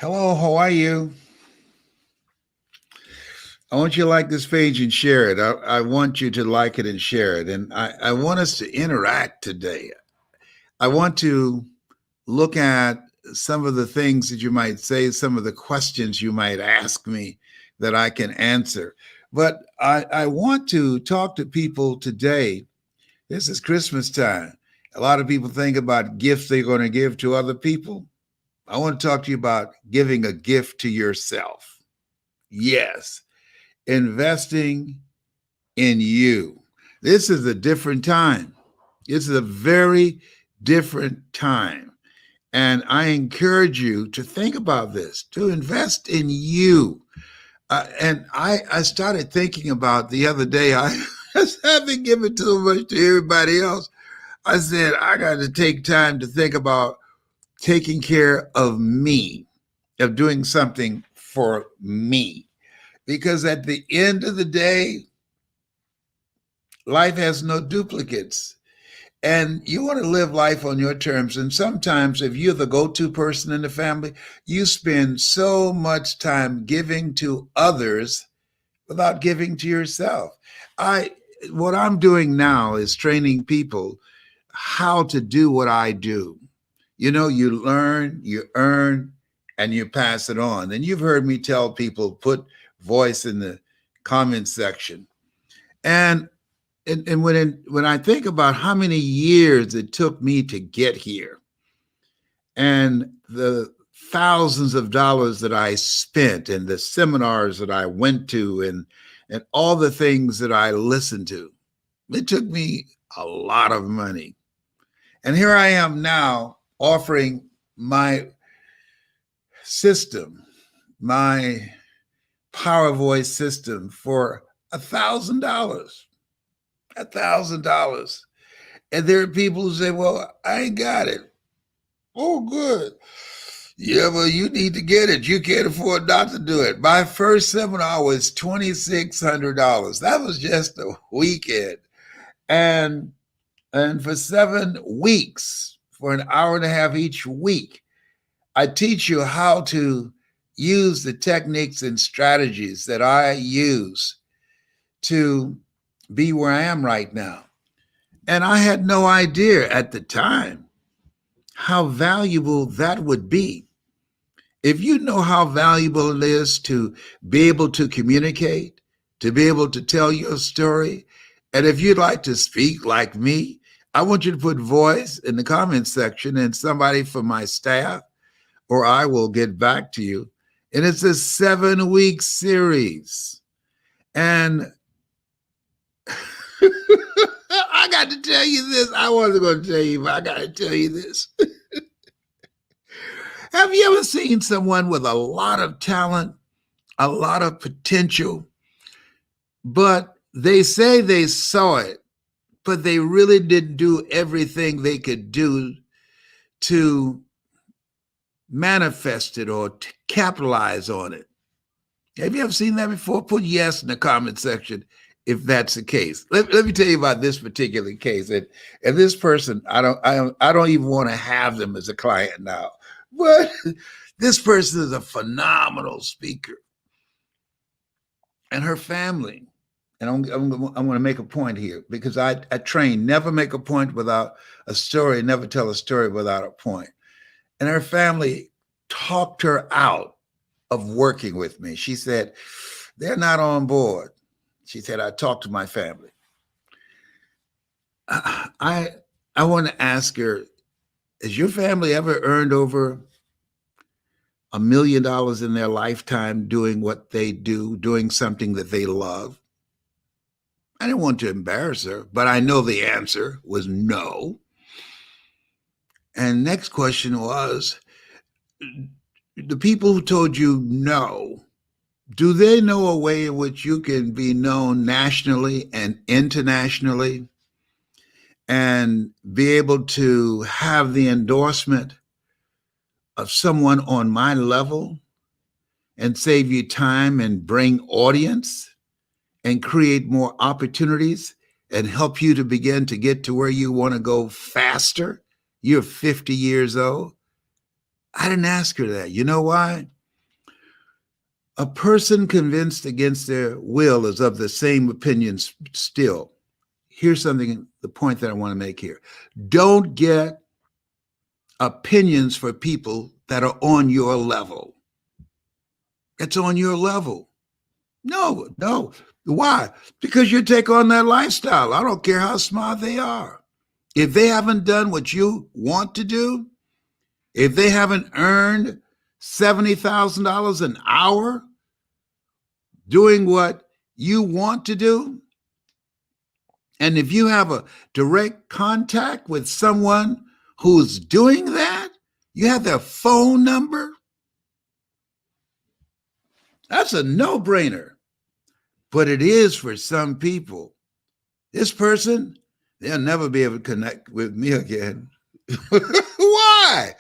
Hello, how are you? I want you to like this page and share it. I want you to like it and share it. And I want us to interact today. I want to look at some of the things that you might say, some of the questions you might ask me that I can answer. But I want to talk to people today. This is Christmas time. A lot of people think about gifts they're going to give to other people. I want to talk to you about giving a gift to yourself. Yes, investing in you. This is a different time. This is a very different time. And I encourage you to think about this, to invest in you. And I started thinking about the other day, I have been giving too much to everybody else. I said, I got to take time to think about taking care of me, of doing something for me. Because at the end of the day, life has no duplicates. And you want to live life on your terms. And sometimes, if you're the go to person in the family, you spend so much time giving to others without giving to yourself. I what I'm doing now is training people how to do what I do. You know, you learn, you earn, and you pass it on. And you've heard me tell people put voice in the comment section. And when I think about how many years it took me to get here and the thousands of dollars that I spent and the seminars that I went to and all the things that I listened to, it took me a lot of money. And here I am now offering my system, my Power Voice system for $1,000. $1,000. And there are people who say, well, I ain't got it. Oh, good. Yeah, well, you need to get it. You can't afford not to do it. My first seminar was $2,600. That was just a weekend. And for 7 weeks, for an hour and a half each week, I teach you how to use the techniques and strategies that I use to be where I am right now. And I had no idea at the time how valuable that would be. If you know how valuable it is to be able to communicate, to be able to tell your story, and if you'd like to speak like me, I want you to put voice in the comments section and somebody from my staff or I will get back to you. And it's a 7-week series. And I got to tell you this. I wasn't going to tell you, but I got to tell you this. Have you ever seen someone with a lot of talent, a lot of potential, but they say they saw it, but they really didn't do everything they could do to manifest it or to capitalize on it? Have you ever seen that before? Put yes in the comment section if that's the case. Let me tell you about this particular case. And this person, I don't even want to have them as a client now. But this person is a phenomenal speaker. And her family, and I'm going to make a point here because I train, never make a point without a story, never tell a story without a point. And her family talked her out of working with me. She said, they're not on board. She said, I talked to my family. I want to ask her, has your family ever earned over $1 million in their lifetime doing what they do, doing something that they love? I didn't want to embarrass her, but I know the answer was no. And next question was, the people who told you no, do they know a way in which you can be known nationally and internationally and be able to have the endorsement of someone on my level and save you time and bring audience and create more opportunities and help you to begin to get to where you want to go faster? You're 50 years old. I didn't ask her that. You know why? A person convinced against their will is of the same opinions still. Here's something, the point that I want to make here. Don't get opinions for people that are on your level. It's on your level. No, no. Why? Because you take on that lifestyle. I don't care how smart they are. If they haven't done what you want to do, if they haven't earned $70,000 an hour doing what you want to do, and if you have a direct contact with someone who's doing that, you have their phone number, that's a no-brainer. But it is for some people. This person, they'll never be able to connect with me again. Why?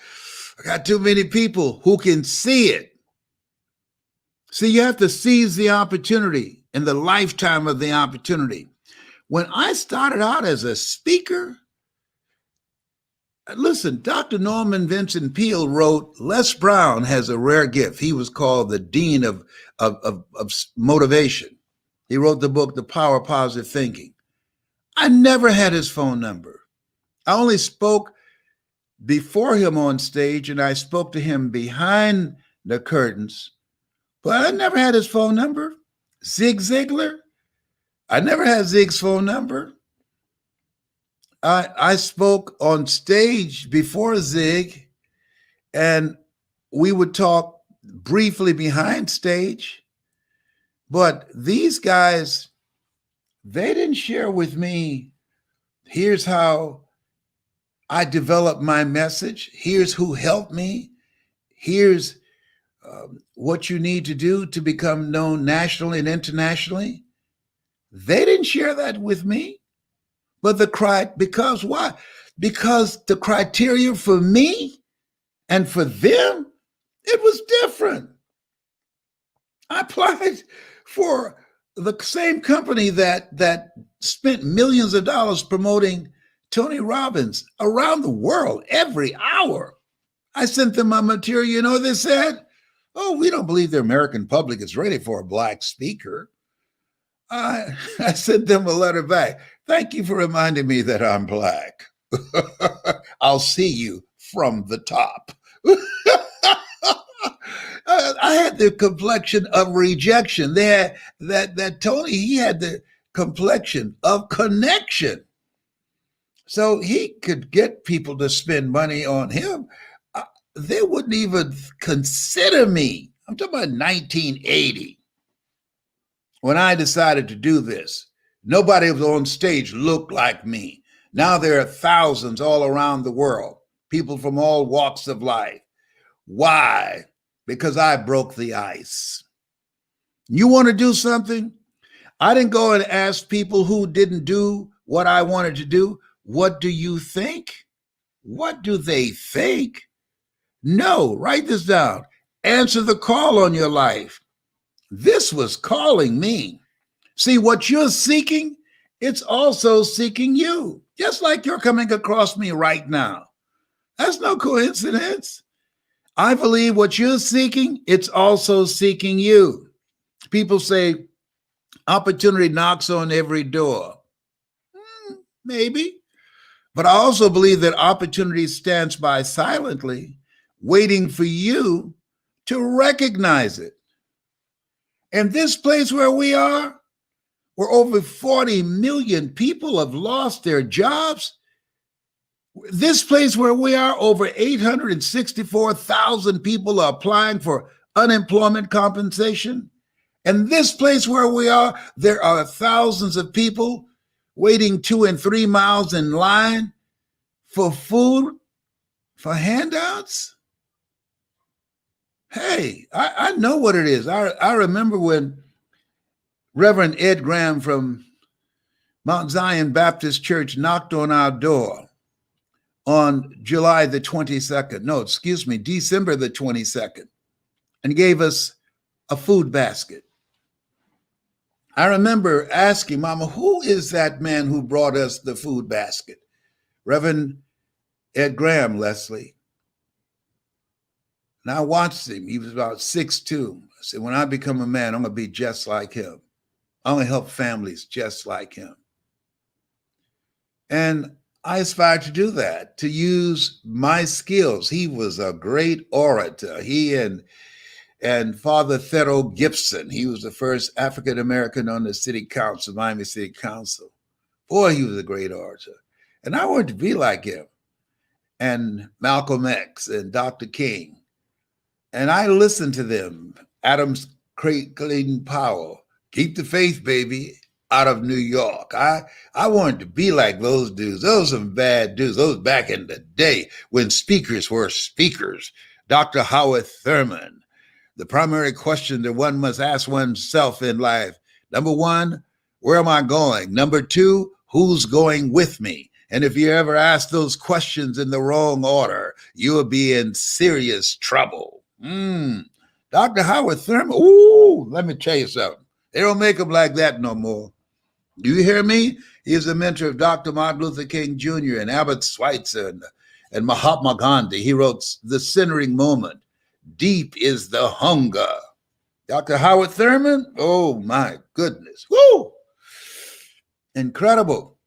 I got too many people who can see it. See, you have to seize the opportunity and the lifetime of the opportunity. When I started out as a speaker, listen, Dr. Norman Vincent Peale wrote, Les Brown has a rare gift. He was called the dean of motivation. He wrote the book, The Power of Positive Thinking. I never had his phone number. I only spoke before him on stage, and I spoke to him behind the curtains, but I never had his phone number. Zig Ziglar, I never had Zig's phone number. I spoke on stage before Zig, and we would talk briefly behind stage. But these guys, they didn't share with me, here's how I developed my message. Here's who helped me. Here's what you need to do to become known nationally and internationally. They didn't share that with me. But because why? Because the criteria for me and for them, it was different. I applied for the same company that spent millions of dollars promoting Tony Robbins around the world every hour. I sent them my material. You know what they said? Oh, we don't believe the American public is ready for a Black speaker. I sent them a letter back. Thank you for reminding me that I'm Black. I'll see you from the top. I had the complexion of rejection. That Tony, he had the complexion of connection. So he could get people to spend money on him. They wouldn't even consider me. I'm talking about 1980. When I decided to do this, nobody was on stage looked like me. Now there are thousands all around the world, people from all walks of life. Why? Because I broke the ice. You want to do something? I didn't go and ask people who didn't do what I wanted to do, what do you think? What do they think? No, write this down. Answer the call on your life. This was calling me. See, what you're seeking, it's also seeking you, just like you're coming across me right now. That's no coincidence. I believe what you're seeking, it's also seeking you. People say opportunity knocks on every door. Maybe. But I also believe that opportunity stands by silently, waiting for you to recognize it. And this place where we are, where over 40 million people have lost their jobs, this place where we are, over 864,000 people are applying for unemployment compensation. And this place where we are, there are thousands of people waiting 2 and 3 miles in line for food, for handouts. Hey, I know what it is. I remember when Reverend Ed Graham from Mount Zion Baptist Church knocked on our door on July the 22nd. No, excuse me, December the 22nd, and gave us a food basket. I remember asking Mama, who is that man who brought us the food basket? Reverend Ed Graham, Leslie. And I watched him. He was about 6'2". I said, when I become a man, I'm going to be just like him. I'm going to help families just like him. And I aspired to do that, to use my skills. He was a great orator. He and Father Theodore Gibson, he was the first African American on the city council, Miami City Council. Boy, he was a great orator. And I wanted to be like him. And Malcolm X and Dr. King. And I listened to them. Adams Clayton Powell, keep the faith, baby, out of New York. I wanted to be like those dudes. Those were some bad dudes. Those back in the day when speakers were speakers. Dr. Howard Thurman. The primary question that one must ask oneself in life. Number one, where am I going? Number two, who's going with me? And if you ever ask those questions in the wrong order, you will be in serious trouble. Dr. Howard Thurman, ooh, let me tell you something. They don't make them like that no more. Do you hear me? He is a mentor of Dr. Martin Luther King Jr. and Albert Schweitzer and Mahatma Gandhi. He wrote The Centering Moment. Deep is the hunger. Dr. Howard Thurman, oh my goodness. Woo! Incredible.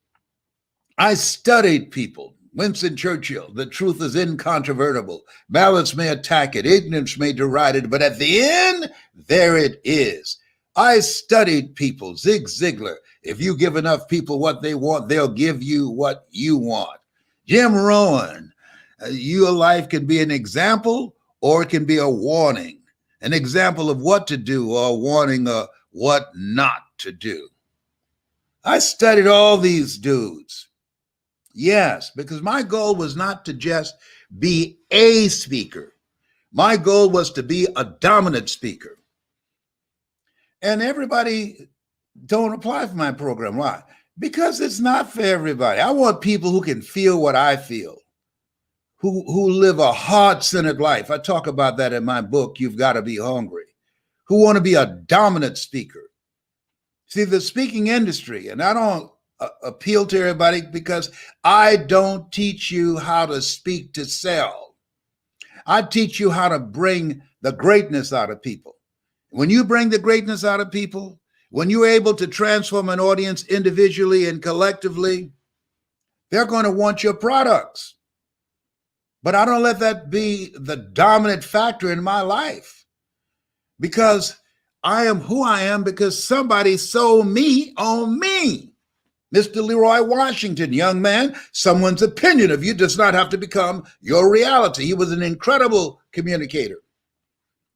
I studied people. Winston Churchill, the truth is incontrovertible. Malice may attack it, ignorance may deride it, but at the end, there it is. I studied people. Zig Ziglar, if you give enough people what they want, they'll give you what you want. Jim Rohn, your life can be an example or it can be a warning, an example of what to do or a warning of what not to do. I studied all these dudes. Yes, because my goal was not to just be a speaker. My goal was to be a dominant speaker. And everybody don't apply for my program. Why? Because it's not for everybody. I want people who can feel what I feel, who live a heart-centered life. I talk about that in my book, You've Got to Be Hungry, who want to be a dominant speaker. See, the speaking industry, and I don't appeal to everybody because I don't teach you how to speak to sell. I teach you how to bring the greatness out of people. When you bring the greatness out of people, when you're able to transform an audience individually and collectively, they're going to want your products. But I don't let that be the dominant factor in my life because I am who I am because somebody sold me on me. Mr. Leroy Washington, young man, someone's opinion of you does not have to become your reality. He was an incredible communicator.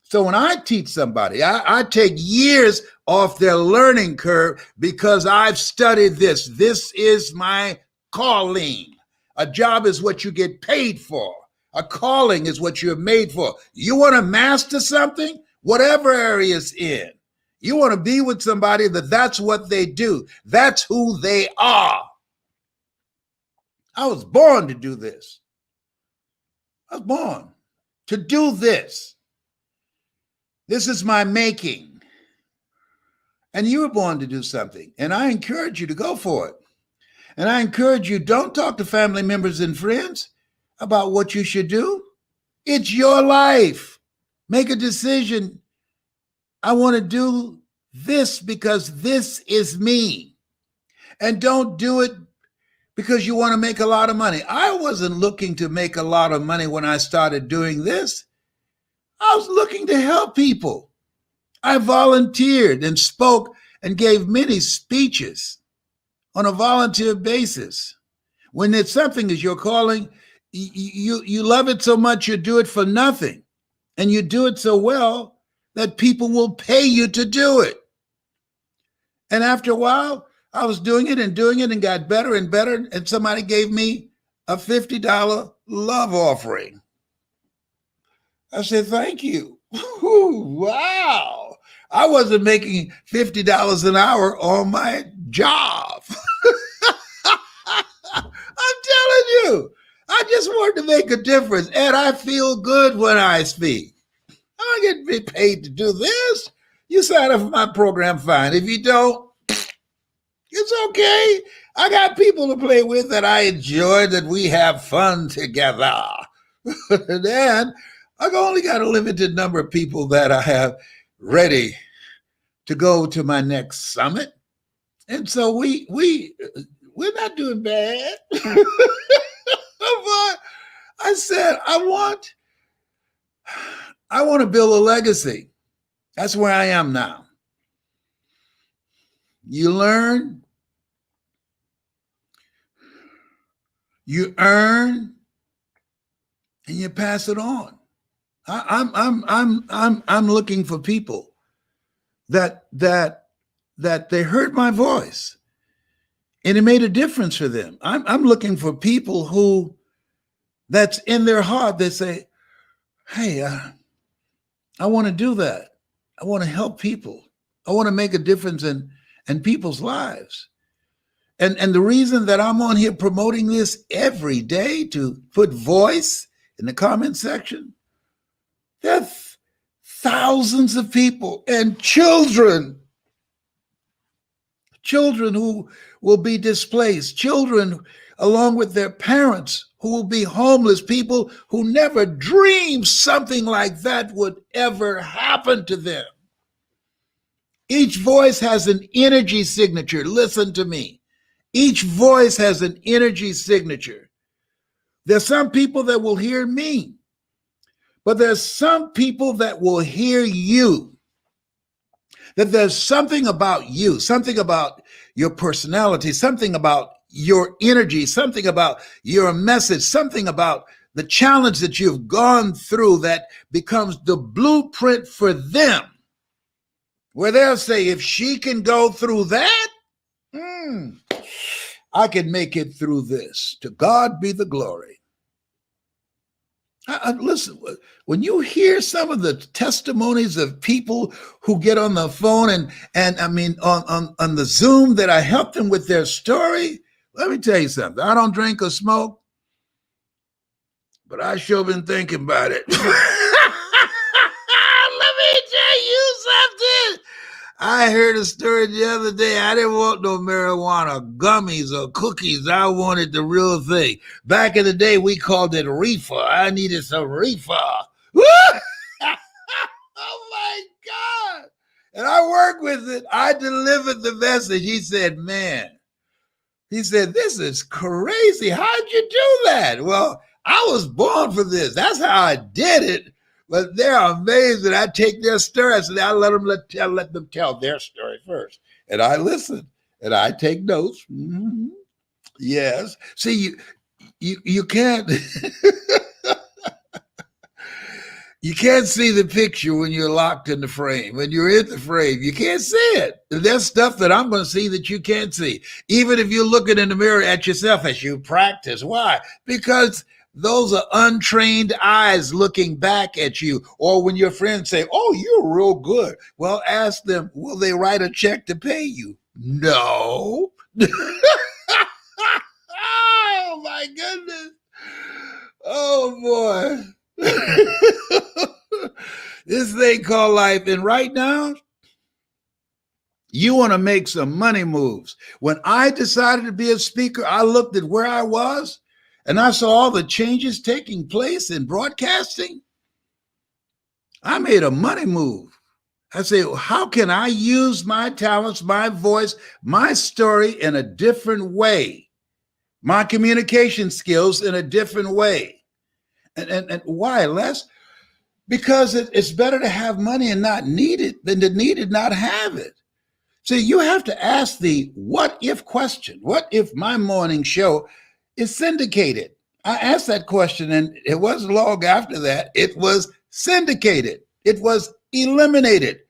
So when I teach somebody, I take years off their learning curve because I've studied this. This is my calling. A job is what you get paid for. A calling is what you're made for. You want to master something, whatever area it's in. You want to be with somebody that's what they do. That's who they are. I was born to do this. I was born to do this. This is my making. And you were born to do something. And I encourage you to go for it. And I encourage you, don't talk to family members and friends about what you should do. It's your life. Make a decision. I want to do this because this is me. And don't do it because you want to make a lot of money. I wasn't looking to make a lot of money when I started doing this. I was looking to help people. I volunteered and spoke and gave many speeches on a volunteer basis. When it's something is your calling, you love it so much you do it for nothing. And you do it so well that people will pay you to do it. And after a while, I was doing it and got better and better. And somebody gave me a $50 love offering. I said, thank you. Wow. I wasn't making $50 an hour on my job. I'm telling you, I just wanted to make a difference. And I feel good when I speak. I don't get paid to do this. You sign up for my program, fine. If you don't, it's okay. I got people to play with that I enjoy, that we have fun together. And then I've only got a limited number of people that I have ready to go to my next summit. And so we're not doing bad. But I said, I want to build a legacy. That's where I am now. You learn, you earn, and you pass it on. I'm looking for people that they heard my voice and it made a difference for them. I'm looking for people who that's in their heart that say, hey, I want to do that. I want to help people. I want to make a difference in people's lives. And the reason that I'm on here promoting this every day to put voice in the comment section, there's thousands of people and children who will be displaced, children along with their parents who will be homeless, people who never dreamed something like that would ever happen to them. Each voice has an energy signature. Listen to me. Each voice has an energy signature. There's some people that will hear me, but there's some people that will hear you. That there's something about you, something about your personality, something about your energy, something about your message, something about the challenge that you've gone through that becomes the blueprint for them, where they'll say, if she can go through that, I can make it through this. To God be the glory. Listen, when you hear some of the testimonies of people who get on the phone and I mean on the Zoom that I help them with their story, let me tell you something. I don't drink or smoke, but I sure been thinking about it. Let me tell you something. I heard a story the other day. I didn't want no marijuana gummies or cookies. I wanted the real thing. Back in the day, we called it reefer. I needed some reefer. Oh my God. And I worked with it. I delivered the message. He said, this is crazy. How'd you do that? Well, I was born for this. That's how I did it. But they're amazed that I take their story. I said, I let them tell their story first. And I listen and I take notes. Mm-hmm. Yes. See, you can't you can't see the picture when you're locked in the frame. When you're in the frame, you can't see it. There's stuff that I'm going to see that you can't see. Even if you're looking in the mirror at yourself as you practice. Why? Because those are untrained eyes looking back at you. Or when your friends say, oh, you're real good. Well, ask them, will they write a check to pay you? No. Oh, my goodness. Oh, boy. This thing called life. And right now, you want to make some money moves. When I decided to be a speaker, I looked at where I was. And I saw all the changes taking place in broadcasting. I made a money move. I say, how can I use my talents, my voice, my story in a different way? My communication skills in a different way. And why, Les? Because it's better to have money and not need it than to need it, not have it. See, you have to ask the what if question. What if my morning show is syndicated? I asked that question, and it wasn't long after that. It was syndicated. It was eliminated.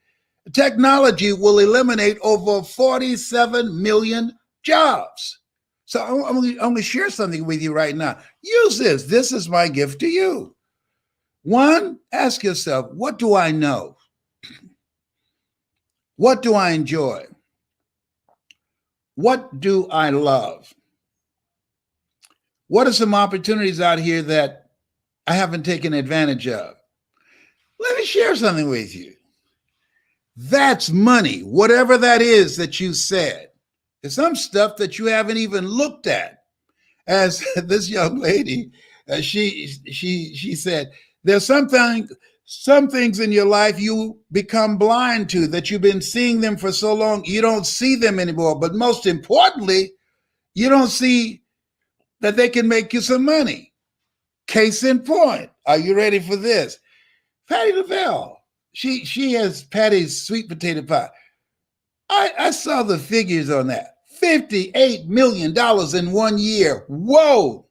Technology will eliminate over 47 million jobs. So I'm going to share something with you right now. Use this. This is my gift to you. One, ask yourself, what do I know? What do I enjoy? What do I love? What are some opportunities out here that I haven't taken advantage of? Let me share something with you. That's money, whatever that is that you said. There's some stuff that you haven't even looked at. As this young lady, she said, There's some things in your life you become blind to, that you've been seeing them for so long, you don't see them anymore. But most importantly, you don't see that they can make you some money. Case in point, are you ready for this? Patti LaBelle, she has Patty's sweet potato pie. I saw the figures on that. $58 million in 1 year. Whoa.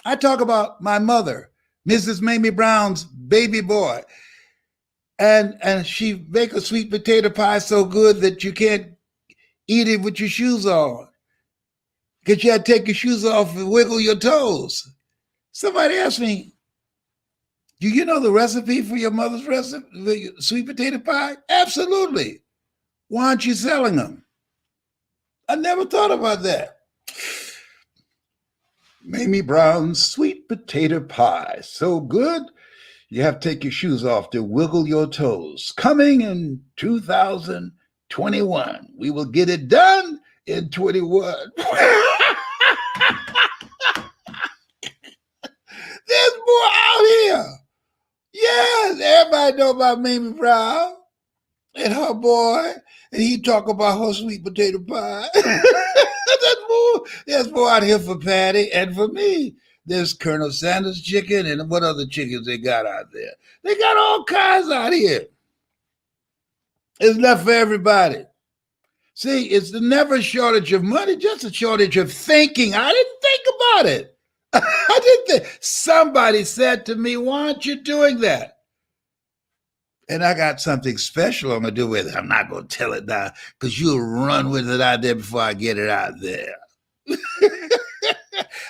I talk about my mother, Mrs. Mamie Brown's baby boy. And she make a sweet potato pie so good that you can't eat it with your shoes on, because you had to take your shoes off and wiggle your toes. Somebody asked me, do you know the recipe for your mother's recipe, the sweet potato pie? Absolutely. Why aren't you selling them? I never thought about that. Mamie Brown's sweet potato pie. So good, you have to take your shoes off to wiggle your toes. Coming in 2021. We will get it done in 21. There's more out here. Yes, everybody know about Mamie Brown and her boy, and he talk about her sweet potato pie. There's more out here for Patty and for me. There's Colonel Sanders chicken, and what other chickens they got out there? They got all kinds out here. It's enough for everybody. See, it's never a shortage of money, just a shortage of thinking. I didn't think about it. I didn't think. Somebody said to me, why aren't you doing that? And I got something special I'm going to do with it. I'm not going to tell it now, because you'll run with it out there before I get it out there.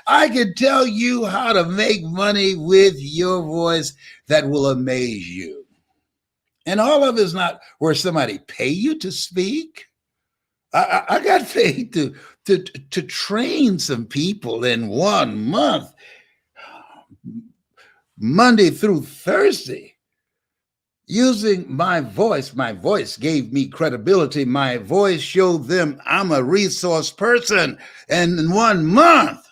I can tell you how to make money with your voice that will amaze you. And all of it is not where somebody pay you to speak. I got paid to train some people in 1 month, Monday through Thursday, using my voice. My voice gave me credibility. My voice showed them I'm a resource person. And in 1 month,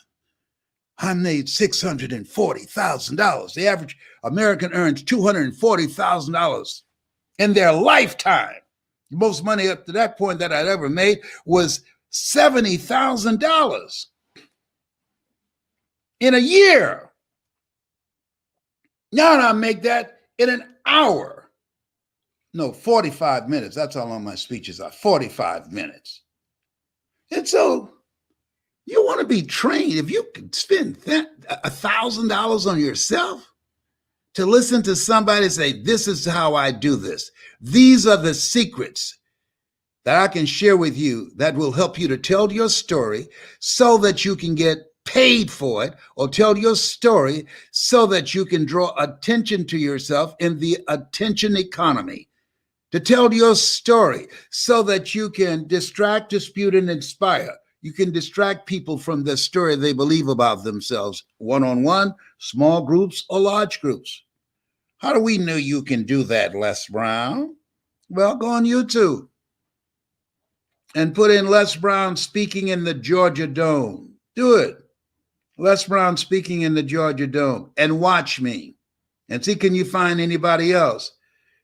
I made $640,000. The average American earns $240,000 in their lifetime. The most money up to that point that I'd ever made was $70,000 in a year. Now I make that in an hour. No, 45 minutes. That's how long my speeches are, 45 minutes. And so you want to be trained. If you could spend $1,000 on yourself to listen to somebody say, this is how I do this. These are the secrets that I can share with you that will help you to tell your story so that you can get paid for it, or tell your story so that you can draw attention to yourself in the attention economy. To tell your story so that you can distract, dispute, and inspire. You can distract people from the story they believe about themselves, one-on-one, small groups, or large groups. How do we know you can do that, Les Brown? Well, go on YouTube and put in Les Brown speaking in the Georgia Dome. Do it. Les Brown speaking in the Georgia Dome, and watch me and see, can you find anybody else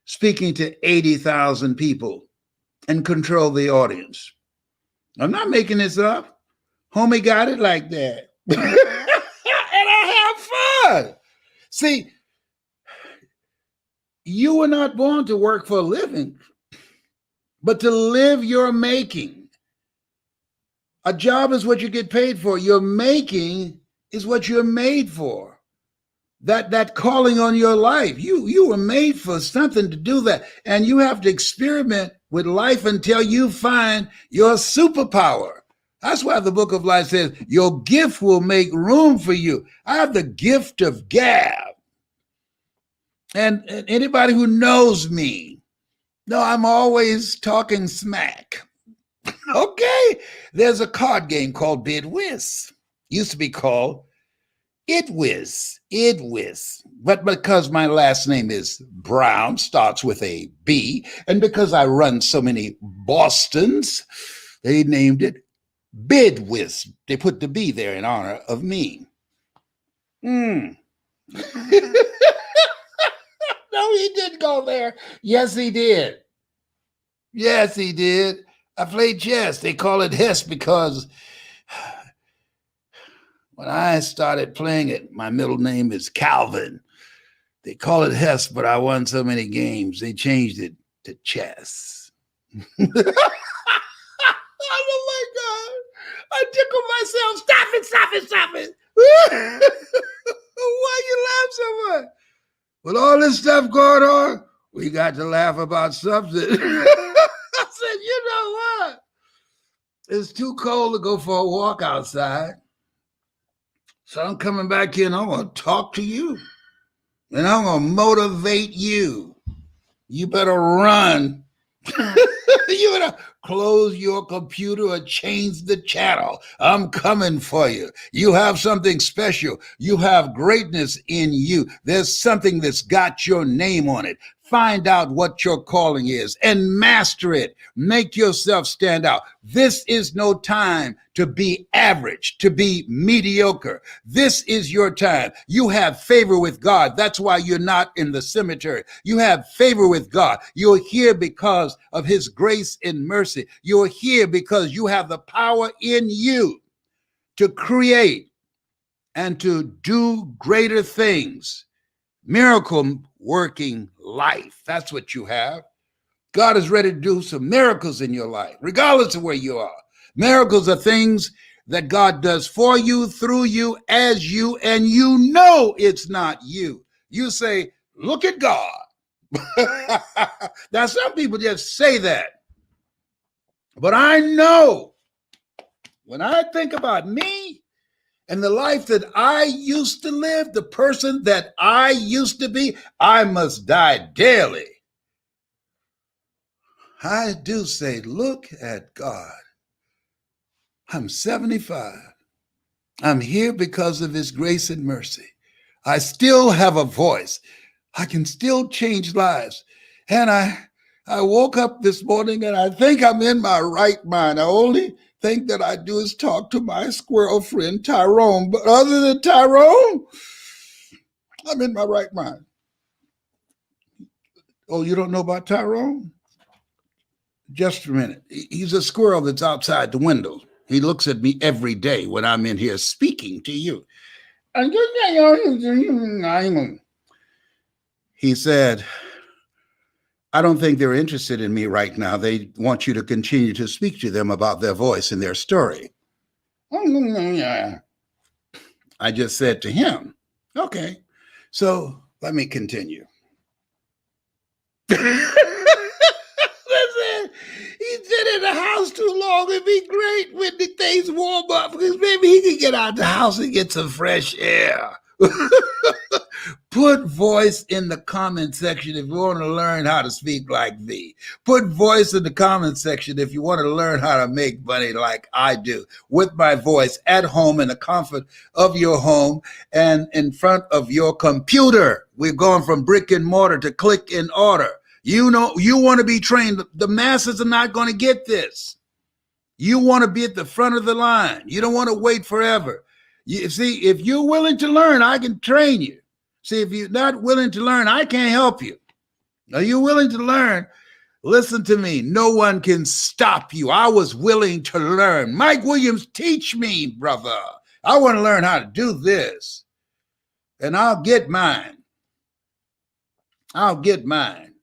speaking to 80,000 people and control the audience? I'm not making this up. Homie got it like that. And I have fun. See, you were not born to work for a living, but to live your making. A job is what you get paid for. Your making is what you're made for. That calling on your life, you were made for something to do that. And you have to experiment with life until you find your superpower. That's why the book of life says your gift will make room for you. I have the gift of gab. And anybody who knows me, no, I'm always talking smack. Okay? There's a card game called Bid Whist. Used to be called Idwiz. But because my last name is Brown, starts with a B, and because I run so many Bostons, they named it Bid Whist. They put the B there in honor of me. No, he didn't go there. Yes, he did. Yes, he did. I played chess. They call it Hess because when I started playing it, my middle name is Calvin. They call it Hess, but I won so many games, they changed it to chess. Oh my God. I tickle myself. Stop it, stop it, stop it. Why you laugh so much? With all this stuff going on, we got to laugh about something. I said, you know what? It's too cold to go for a walk outside. So I'm coming back here and I'm going to talk to you. And I'm going to motivate you. You better run. You better close your computer or change the channel. I'm coming for you. You have something special. You have greatness in you. There's something that's got your name on it. Find out what your calling is and master it. Make yourself stand out. This is no time to be average, to be mediocre. This is your time. You have favor with God. That's why you're not in the cemetery. You have favor with God. You're here because of his grace and mercy. You're here because you have the power in you to create and to do greater things. Miracle working life. That's what you have. God is ready to do some miracles in your life, regardless of where you are. Miracles are things that God does for you, through you, as you, and you know it's not you. You say, look at God. Now, some people just say that. But I know when I think about me and the life that I used to live, the person that I used to be, I must die daily. I do say, look at God. I'm 75. I'm here because of his grace and mercy. I still have a voice. I can still change lives. And I woke up this morning and I think I'm in my right mind. I only thing that I do is talk to my squirrel friend Tyrone. But other than Tyrone, I'm in my right mind. Oh, you don't know about Tyrone? Just a minute. He's a squirrel that's outside the window. He looks at me every day when I'm in here speaking to you. He said, I don't think they're interested in me right now. They want you to continue to speak to them about their voice and their story. I just said to him, okay, so let me continue. Listen, he's been in the house too long. It'd be great when the things warm up because maybe he can get out the house and get some fresh air. Put voice in the comment section if you want to learn how to speak like me. Put voice in the comment section if you want to learn how to make money like I do with my voice at home in the comfort of your home and in front of your computer. We're going from brick and mortar to click and order. You know, you want to be trained. The masses are not going to get this. You want to be at the front of the line. You don't want to wait forever. You see, if you're willing to learn, I can train you. See, if you're not willing to learn, I can't help you. Are you willing to learn? Listen to me. No one can stop you. I was willing to learn. Mike Williams, teach me, brother. I want to learn how to do this. And I'll get mine. I'll get mine.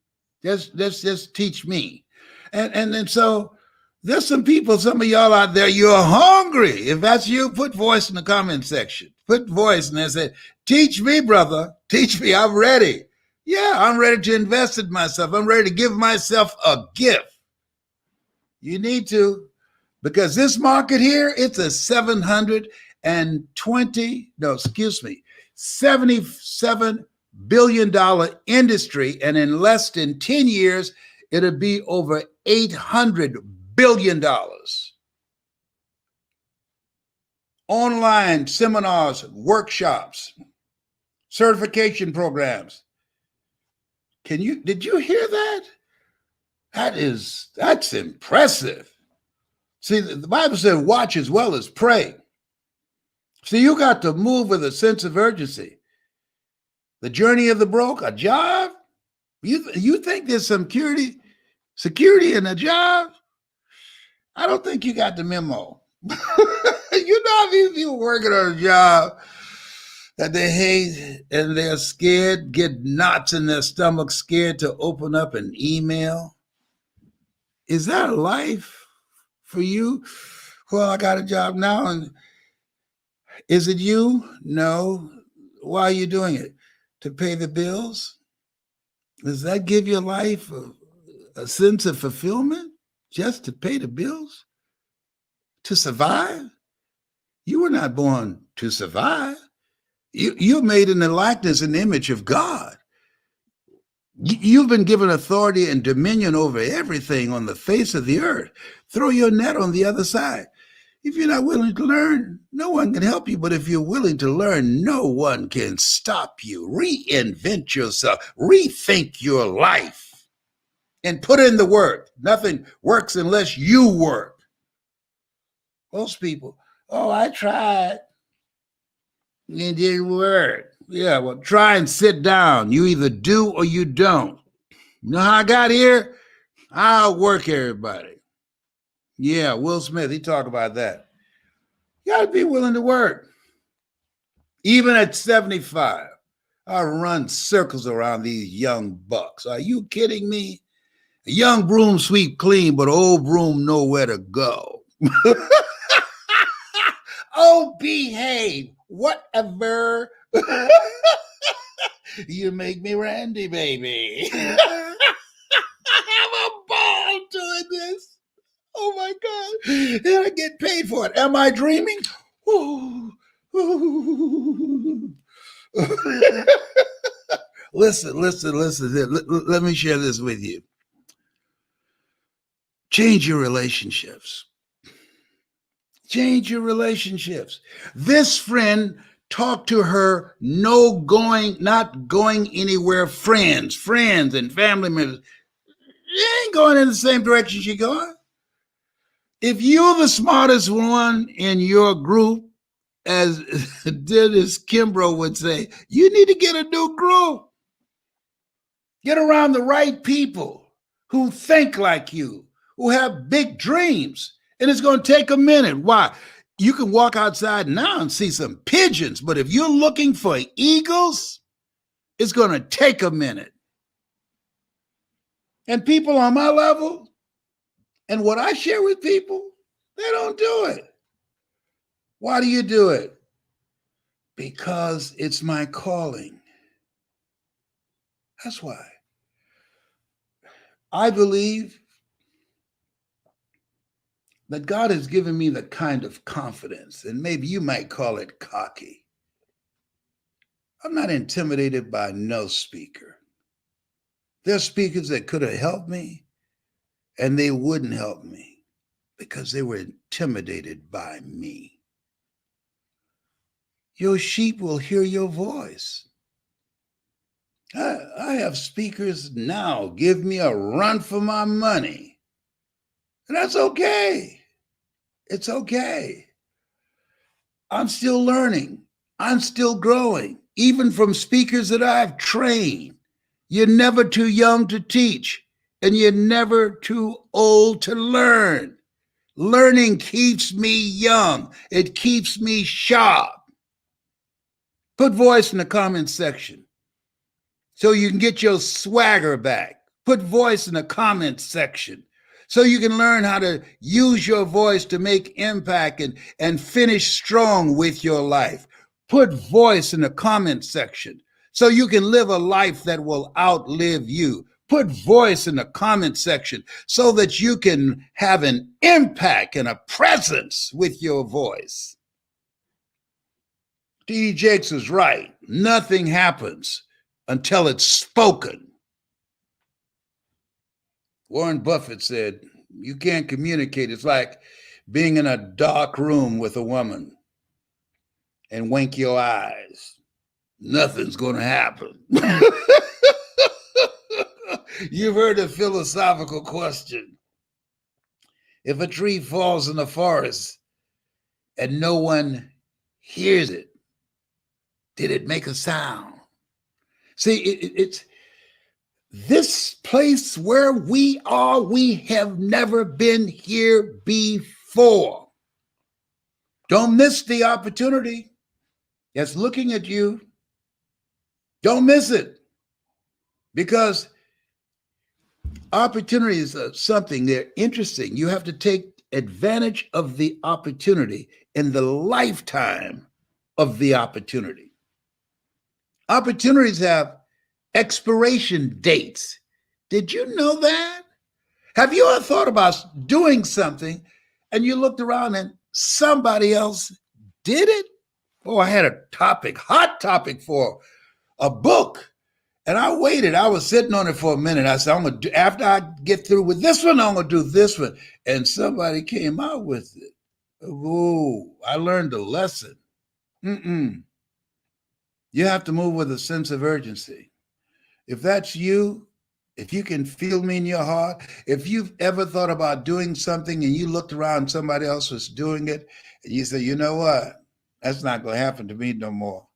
Just teach me. And so there's some people, some of y'all out there, you're hungry. If that's you, put voice in the comment section. Put voice and they say, teach me, brother. Teach me. I'm ready. Yeah, I'm ready to invest in myself. I'm ready to give myself a gift. You need to, because this market here, it's a $77 billion industry. And in less than 10 years, it'll be over $800 billion. Online seminars, workshops, certification programs. Did you hear that? That's impressive. See, the Bible said, watch as well as pray. See, you got to move with a sense of urgency. The journey of the broke, a job, You think there's some security in a job? I don't think you got the memo. You know, if you're working on a job that they hate and they're scared, get knots in their stomach, scared to open up an email. Is that a life for you? Well, I got a job now, and is it you? No. Why are you doing it? To pay the bills? Does that give your life a sense of fulfillment? Just to pay the bills? To survive? You were not born to survive. You're made in the likeness and image of God. You've been given authority and dominion over everything on the face of the earth. Throw your net on the other side. If you're not willing to learn, no one can help you. But if you're willing to learn, no one can stop you. Reinvent yourself. Rethink your life. And put in the work. Nothing works unless you work. Most people, oh, I tried. It didn't work. Yeah, well, try and sit down. You either do or you don't. You know how I got here? I outwork everybody. Yeah, Will Smith, he talked about that. You got to be willing to work. Even at 75, I run circles around these young bucks. Are you kidding me? A young broom sweep clean, but old broom nowhere to go. Oh, behave. Whatever. You make me Randy, baby. I have a ball doing this. Oh my God. And I get paid for it. Am I dreaming? Ooh. Ooh. Listen. Let me share this with you. Change your relationships. Change your relationships. This friend talked to her not going anywhere friends and family members. You ain't going in the same direction she going. If you're the smartest one in your group, as Dennis Kimbrough would say, you need to get a new group. Get around the right people who think like you, who have big dreams. And it's going to take a minute. Why? You can walk outside now and see some pigeons, but if you're looking for eagles, it's going to take a minute. And people on my level and what I share with people, they don't do it. Why do you do it? Because it's my calling. That's why. I believe that God has given me the kind of confidence, and maybe you might call it cocky. I'm not intimidated by no speaker. There are speakers that could have helped me, and they wouldn't help me because they were intimidated by me. Your sheep will hear your voice. I have speakers now give me a run for my money. And that's okay. It's okay. I'm still learning. I'm still growing, even from speakers that I've trained. You're never too young to teach, and you're never too old to learn. Learning keeps me young. It keeps me sharp. Put voice in the comment section so you can get your swagger back. Put voice in the comment section so you can learn how to use your voice to make impact and finish strong with your life. Put voice in the comment section so you can live a life that will outlive you. Put voice in the comment section so that you can have an impact and a presence with your voice. D. Jakes is right. Nothing happens until it's spoken. Warren Buffett said, you can't communicate. It's like being in a dark room with a woman and wink your eyes. Nothing's going to happen. You've heard a philosophical question. If a tree falls in the forest and no one hears it, did it make a sound? See, this place where we are, we have never been here before. Don't miss the opportunity that's looking at you. Don't miss it, because opportunities are something, they're interesting. You have to take advantage of the opportunity in the lifetime of the opportunity. Opportunities have expiration dates. Did you know that? Have you ever thought about doing something and you looked around and somebody else did it? Oh, I had a topic, hot topic for a book. And I waited. I was sitting on it for a minute. I said, I'm going to do, after I get through with this one, I'm going to do this one. And somebody came out with it. Oh, I learned a lesson. You have to move with a sense of urgency. If that's you, if you can feel me in your heart, if you've ever thought about doing something and you looked around, somebody else was doing it, and you say, you know what? That's not going to happen to me no more.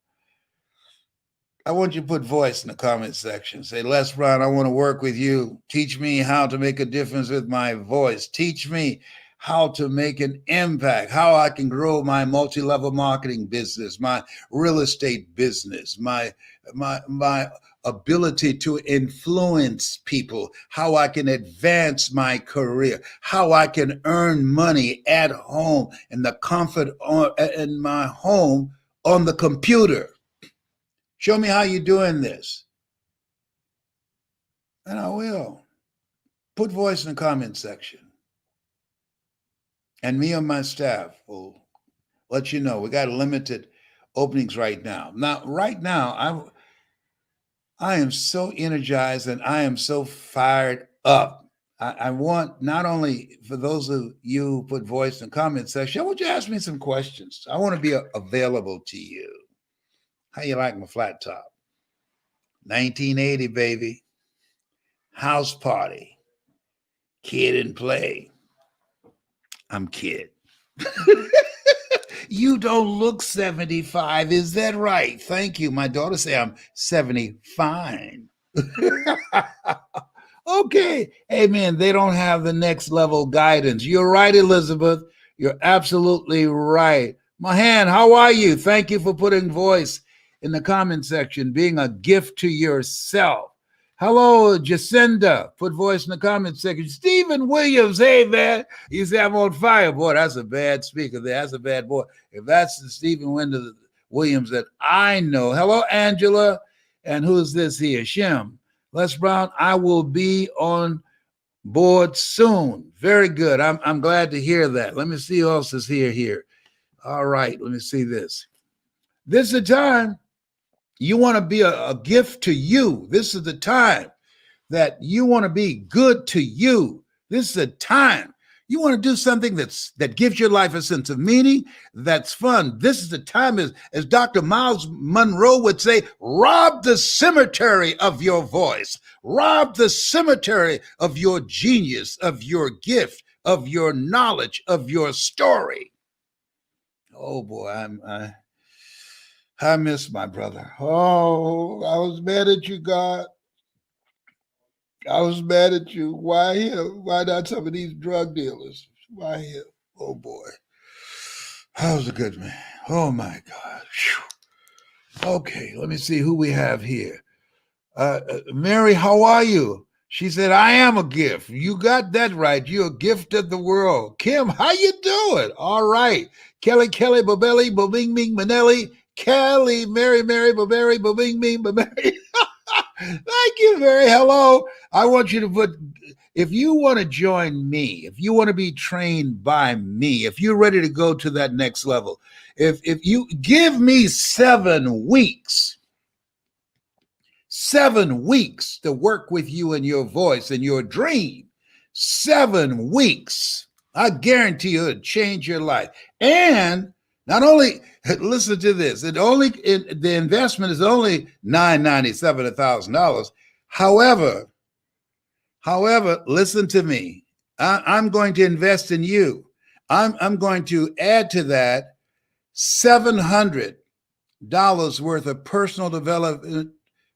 I want you to put voice in the comment section. Say, Les Brown, I want to work with you. Teach me how to make a difference with my voice. Teach me how to make an impact, how I can grow my multi-level marketing business, my real estate business, my ability to influence people, how I can advance my career, how I can earn money at home in the comfort in my home on the computer. Show me how you're doing this. And I will. Put voice in the comment section. And me and my staff will let you know. We got limited openings right now. Right now, I am so energized and I am so fired up. I want, not only for those of you who put voice in the comment section, I want you to ask me some questions. I want to be available to you. How you like my flat top? 1980, baby. House party. Kid and play. I'm kid. You don't look 75. Is that right? Thank you. My daughter say I'm 70 fine. Okay. Amen. They don't have the next level guidance. You're right, Elizabeth. You're absolutely right. Mahan, how are you? Thank you for putting voice in the comment section, being a gift to yourself. Hello, Jacinda. Put voice in the comment section. Stephen Williams, hey, man. You say I'm on fire. Boy, that's a bad speaker there. That's a bad boy. If that's the Stephen Williams that I know. Hello, Angela. And who's this here? Shem. Les Brown, I will be on board soon. Very good. I'm glad to hear that. Let me see who else is here. All right, let me see this. This is the time you want to be a gift to you. This is the time that you want to be good to you. This is the time you want to do something that gives your life a sense of meaning, that's fun. This is the time, as Dr. Miles Monroe would say, rob the cemetery of your voice. Rob the cemetery of your genius, of your gift, of your knowledge, of your story. Oh boy, I miss my brother. Oh, I was mad at you, God. I was mad at you. Why him? Why not some of these drug dealers? Why him? Oh boy. That was a good man. Oh my God. Whew. Okay, let me see who we have here. Mary, how are you? She said, I am a gift. You got that right. You're a gift of the world. Kim, how you doing? All right. Kelly, Babelli, Bobing Bing Manelli, Kelly, Mary, Baberi, Bobing Bing Baberi. Thank you, Mary. Hello. I want you to put, if you want to join me, if you want to be trained by me, if you're ready to go to that next level, if you give me 7 weeks, 7 weeks to work with you and your voice and your dream, 7 weeks, I guarantee you it'll change your life. And not only, listen to this, the investment is only $997, $1,000. However, listen to me. I'm going to invest in you. I'm going to add to that $700 worth of personal development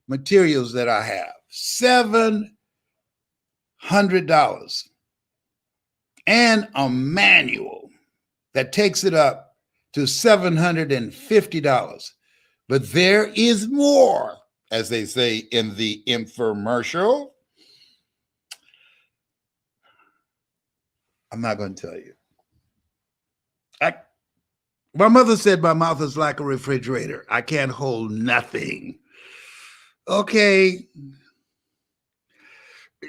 materials that I have. $700 and a manual that takes it up to $750. But there is more, as they say in the infomercial. I'm not going to tell you. My mother said my mouth is like a refrigerator. I can't hold nothing. Okay.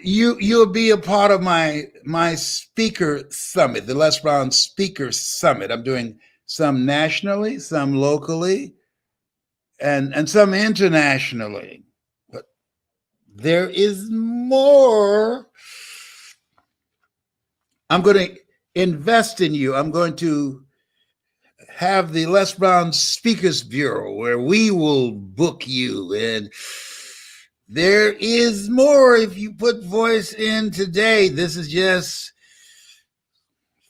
You'll be a part of my speaker summit, the Les Brown Speaker Summit. I'm doing some nationally, some locally, and some internationally. But there is more. I'm going to invest in you. I'm going to have the Les Brown Speakers Bureau where we will book you. And there is more if you put voice in today. This is just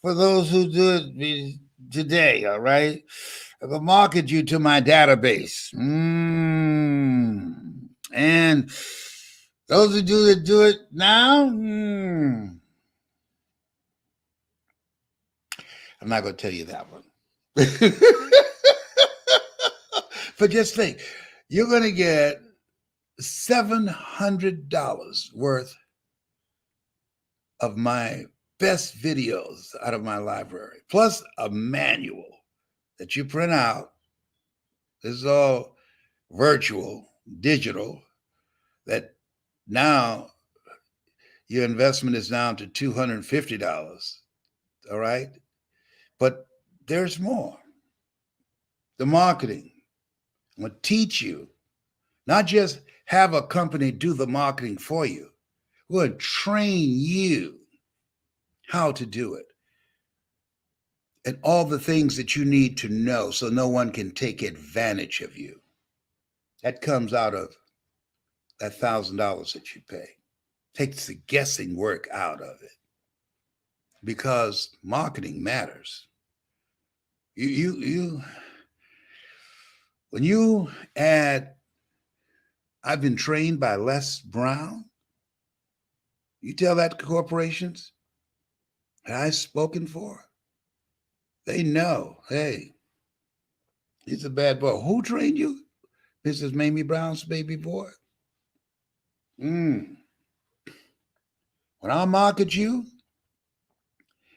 for those who do it today, all right? I will market you to my database. And those who do it now, I'm not going to tell you that one. But just think, you're going to get $700 worth of my best videos out of my library, plus a manual that you print out. This is all virtual, digital, that now your investment is down to $250, all right? But there's more. The marketing. I'm going to teach you, not just have a company do the marketing for you. We're going to train you how to do it and all the things that you need to know so no one can take advantage of you. That comes out of that $1,000 that you pay. Takes the guessing work out of it because marketing matters. When you add, I've been trained by Les Brown, you tell that to corporations that I've spoken for, they know, hey, he's a bad boy. Who trained you? Mrs. Mamie Brown's baby boy? When I market you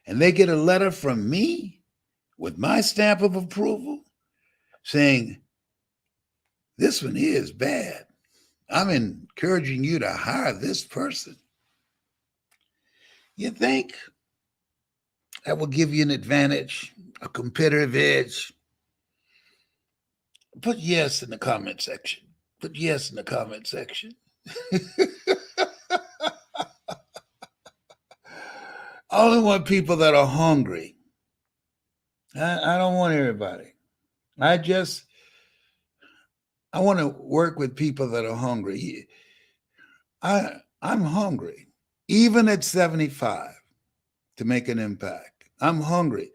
and they get a letter from me with my stamp of approval saying, this one here is bad, I'm encouraging you to hire this person. You think that will give you an advantage, a competitive edge? Put yes in the comment section. Put yes in the comment section. I only want people that are hungry. I don't want everybody. I want to work with people that are hungry. I'm hungry, even at 75, to make an impact. I'm hungry.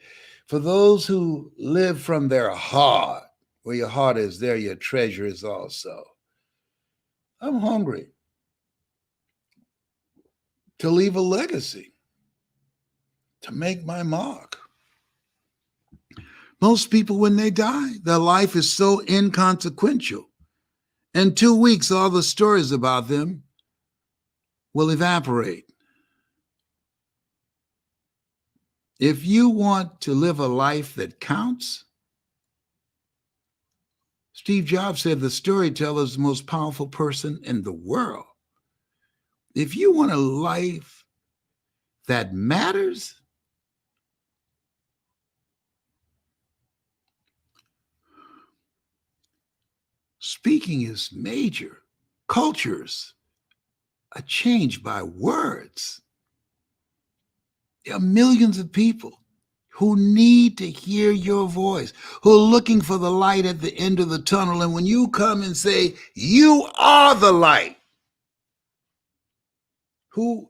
For those who live from their heart, where your heart is, there your treasure is also. I'm hungry to leave a legacy, to make my mark. Most people, when they die, their life is so inconsequential. In 2 weeks, all the stories about them will evaporate. If you want to live a life that counts, Steve Jobs said the storyteller is the most powerful person in the world. If you want a life that matters, speaking is major. Cultures are changed by words. There are millions of people who need to hear your voice, who are looking for the light at the end of the tunnel. And when you come and say, you are the light, who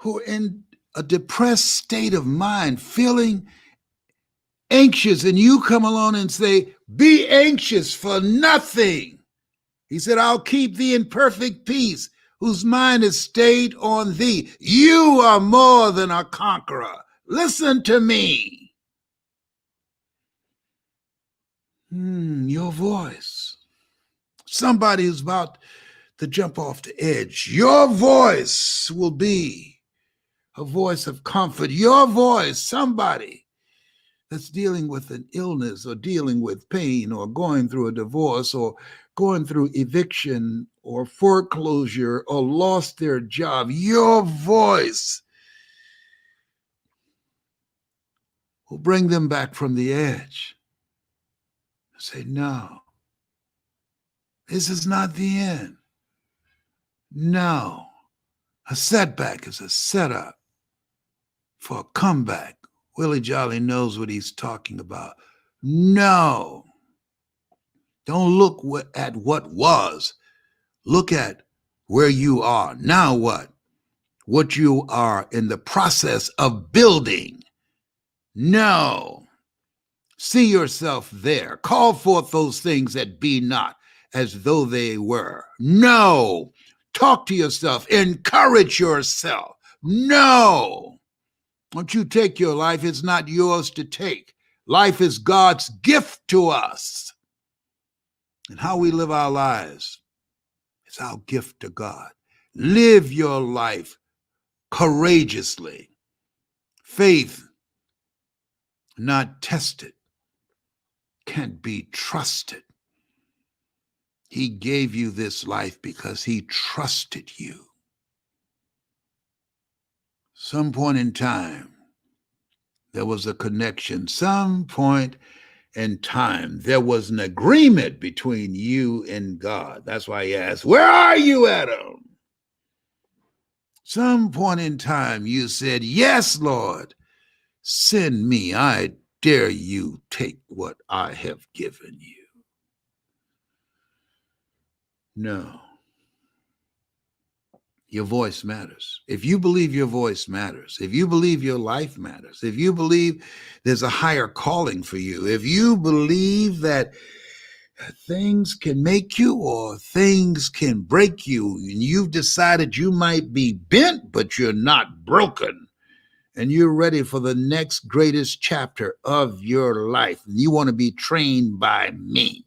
are in a depressed state of mind, feeling anxious, and you come along and say, be anxious for nothing. He said, I'll keep thee in perfect peace. whose mind is stayed on thee. You are more than a conqueror. Listen to me. Your voice. Somebody who's about to jump off the edge. Your voice will be a voice of comfort. Your voice, somebody that's dealing with an illness or dealing with pain or going through a divorce or going through eviction or foreclosure or lost their job. Your voice will bring them back from the edge. Say, no, this is not the end. No, a setback is a setup for a comeback. Willie Jolly knows what he's talking about. No, don't look at what was. Look at where you are. Now what? What you are in the process of building. No. See yourself there. Call forth those things that be not as though they were. No. Talk to yourself. Encourage yourself. No. Don't you take your life. It's not yours to take. Life is God's gift to us. And how we live our lives is our gift to God. Live your life courageously. Faith, not tested, can't be trusted. He gave you this life because he trusted you. Some point in time, there was a connection. Some point in time, there was an agreement between you and God. That's why he asked, where are you, Adam? Some point in time, you said, yes, Lord, send me. I dare you take what I have given you. No. Your voice matters. If you believe your voice matters, if you believe your life matters, if you believe there's a higher calling for you, if you believe that things can make you or things can break you, and you've decided you might be bent, but you're not broken, and you're ready for the next greatest chapter of your life, and you want to be trained by me.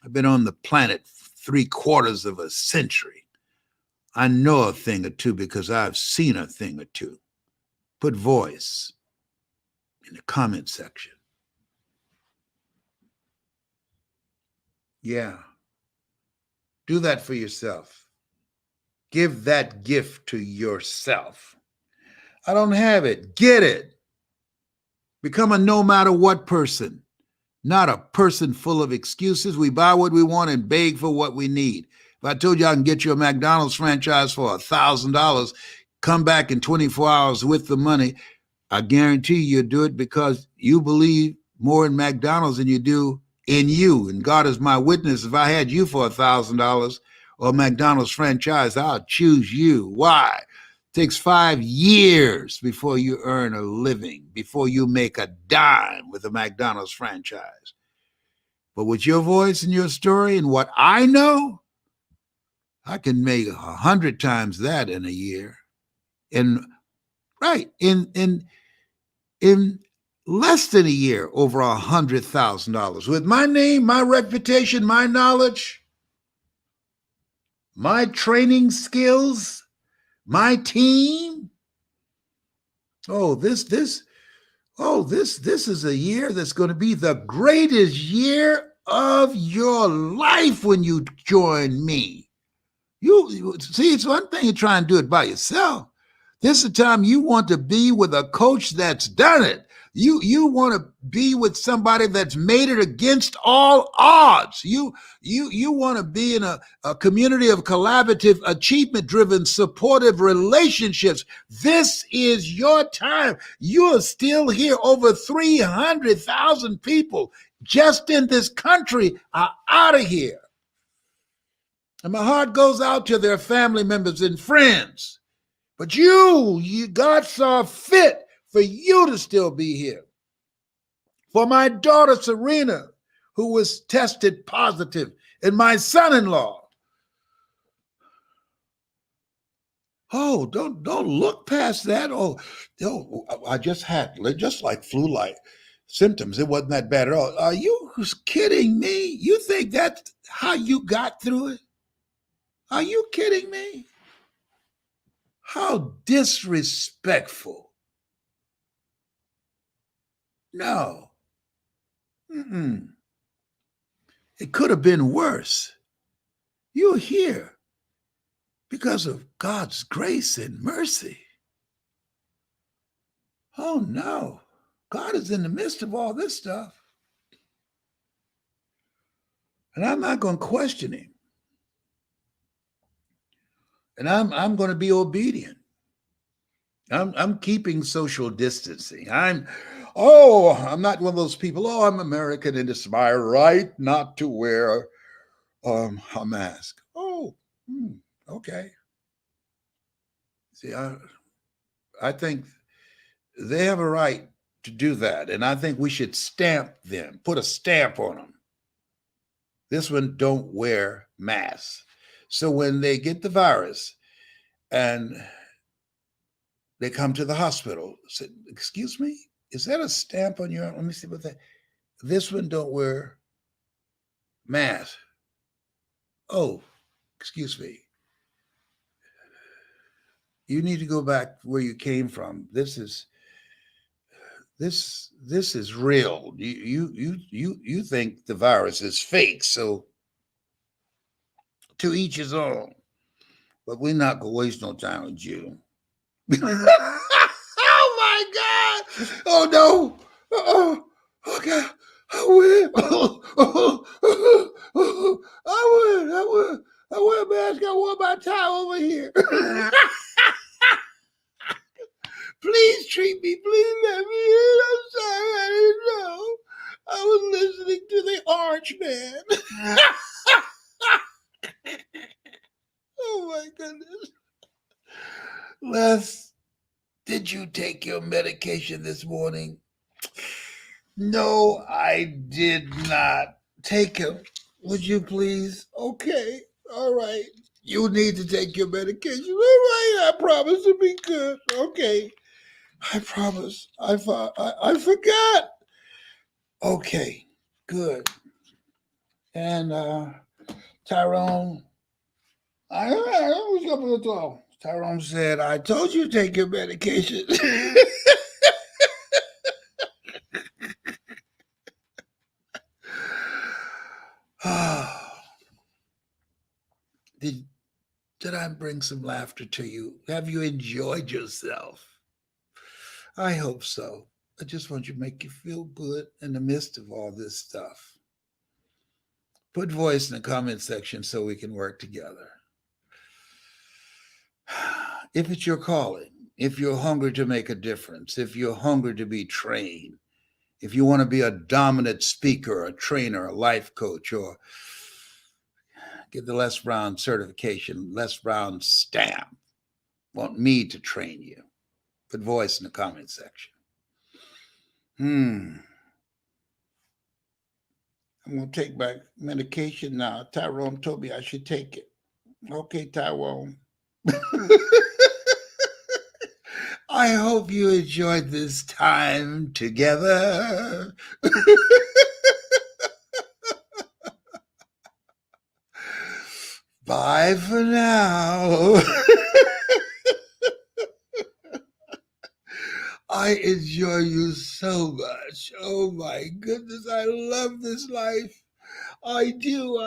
I've been on the planet 3/4 of a century. I know a thing or two because I've seen a thing or two. Put voice in the comment section. Yeah. Do that for yourself. Give that gift to yourself. I don't have it. Get it. Become a no matter what person, not a person full of excuses. We buy what we want and beg for what we need. If I told you I can get you a McDonald's franchise for $1,000, come back in 24 hours with the money, I guarantee you'll do it because you believe more in McDonald's than you do in you. And God is my witness. If I had you for $1,000 or a McDonald's franchise, I'll choose you. Why? It takes 5 years before you earn a living, before you make a dime with a McDonald's franchise. But with your voice and your story and what I know, I can make 100 times that in a year. In less than a year, over $100,000. With my name, my reputation, my knowledge, my training skills, my team. This is a year that's going to be the greatest year of your life when you join me. You see, it's one thing to try and do it by yourself. This is the time you want to be with a coach that's done it. You want to be with somebody that's made it against all odds. You want to be in a community of collaborative, achievement-driven, supportive relationships. This is your time. You're still here. Over 300,000 people just in this country are out of here. And my heart goes out to their family members and friends. But God saw fit for you to still be here. For my daughter, Serena, who was tested positive, and my son-in-law, Oh, don't look past that. Oh, I just had just like flu-like symptoms. It wasn't that bad at all. Are you kidding me? You think that's how you got through it? Are you kidding me? How disrespectful. No. Mm-mm. It could have been worse. You're here because of God's grace and mercy. Oh no. God is in the midst of all this stuff. And I'm not going to question him. And I'm going to be obedient. I'm keeping social distancing. I'm not one of those people. Oh, I'm American and it's my right not to wear a mask. Oh, okay. See, I think they have a right to do that, and I think we should stamp them, put a stamp on them. This one don't wear masks. So when they get the virus and they come to the hospital, say, excuse me, is that a stamp on your arm? Let me see what that. This one don't wear mask. Oh, excuse me. You need to go back where you came from. This is real. You think the virus is fake, so to each his own. But we're not gonna waste no time with you. Oh my God! Oh no! Oh God! I win! I wear a mask. I wore my tie over here. Please treat me. Please let me in. I'm sorry. I didn't know. I was listening to the Orange Man. Oh my goodness. Les, did you take your medication this morning? No, I did not take it. Would you please? Okay. All right. You need to take your medication. All right. I promise to be good. Okay. I promise. I forgot. Okay. Good. And Tyrone, I was up at the door. Tyrone said, I told you to take your medication. Did I bring some laughter to you? Have you enjoyed yourself? I hope so. I just want you to make you feel good in the midst of all this stuff. Put voice in the comment section so we can work together. If it's your calling, if you're hungry to make a difference, if you're hungry to be trained, if you want to be a dominant speaker, a trainer, a life coach, or get the Les Brown certification, Les Brown stamp, want me to train you, put voice in the comment section. I'm going to take my medication now. Tyrone told me I should take it. Okay, Tyrone. I hope you enjoyed this time together. Bye for now. I enjoy you so much. Oh my goodness, I love this life. I do.